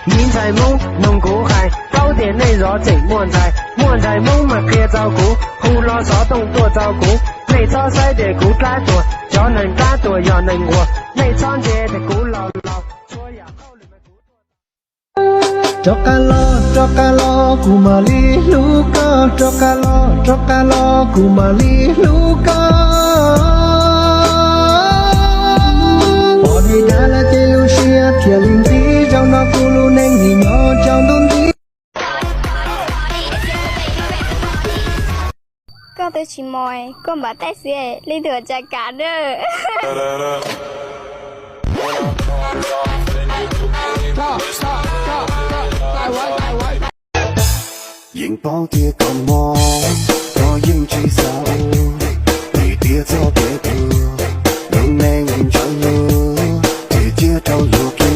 明在梦蒙古海，早点内若这莫在，莫在梦嘛可照顾，胡老少动多照顾，内草塞的古干多，要能干多要能活，内长节的古老老，说呀好里面古多。Chokalo, kumali luka, chokalo, kumali luka. Bỏ đi đã là chế lưu xia, thìa linh tí trong nó cu lưu nên nghỉ nhỏ trong đôn tí. Con tôi chỉ mồi, con bảo tay xe, lên thừa trả cả nữa. Những bao tia còn mong có những chỉ sao vì tia cho bé thừa đông nay ngừng cho lúa tia chia trâu lúa cứ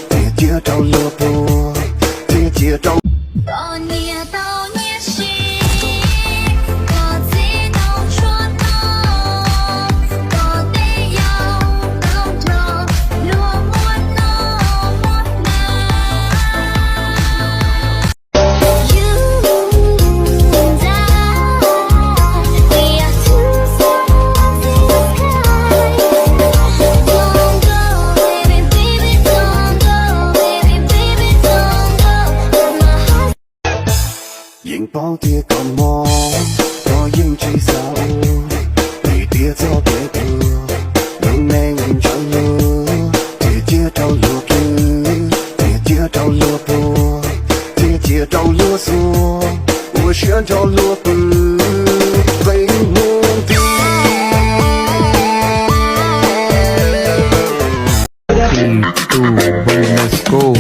tia chia trâu lúa bùa tia chia trâu những bao tia còn mong có những chỉ sao vì tia cho bé thừa đông nay ngừng cho lúa tia chia trâu lúa cứ tia chia trâu lúa bùa tia chia trâu lúa xua我选着落不为目的。Let's go.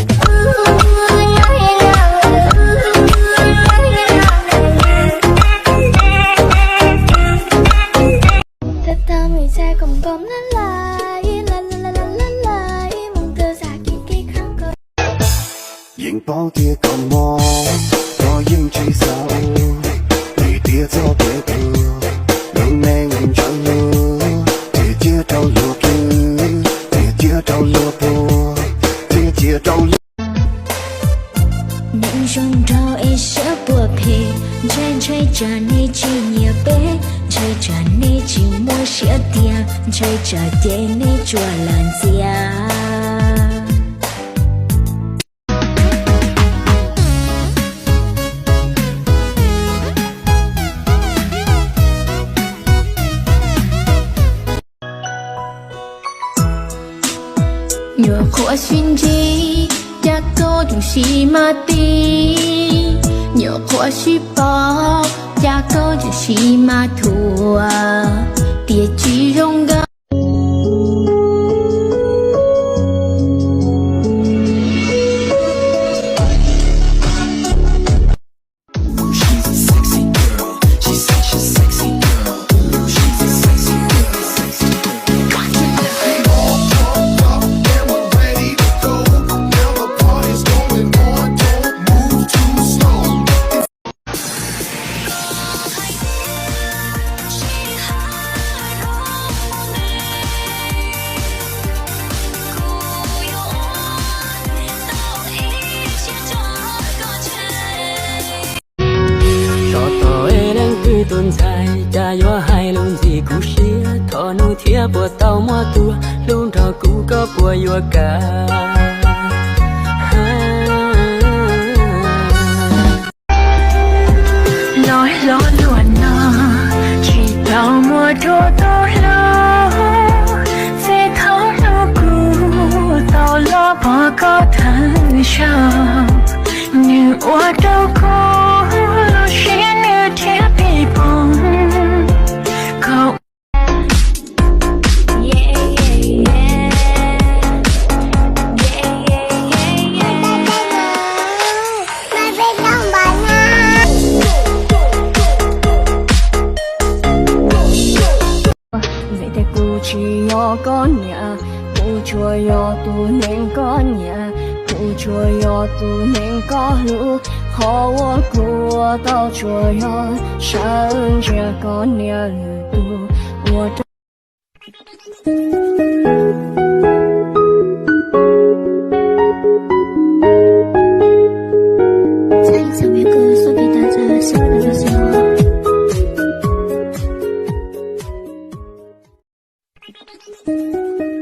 Những bao tia còn mong có những chỉ sao vì tia cho bé thừa đông nay ngừng cho lúa tia chia trâu lúa cứ tia chia trâu lúa bùa tia chia trâu lúa những rong rau ấy sẽ bùa phê chơi trò này chỉ nhiều bé chơi trò này chỉ mua sẽ tiền chơi trò chơi này chùa lần xia nhựa khóa xuyên chi cha cô chung xì ma ti nhựa khóa xì bò cha cô chung xì ma thua tia chi rong ga tuần dài cha yo hai luôn gì cú xía thọ nu thía bùa tàu mua tua luôn thọ cú có bùa yo cả nói lo luôn nó chỉ tàu mua đồ to lo sẽ tháo lo cũ tàu lo bỏ có thân sao như ở đâu có lo sẽ như thế bị bóng cậu chỉ yo con nhà cụ chùa yo tu nên con nhà cụ chùa yo tu nên có lũ khó wo của tao chùa yo sáng chia con nhà tu wo Bye.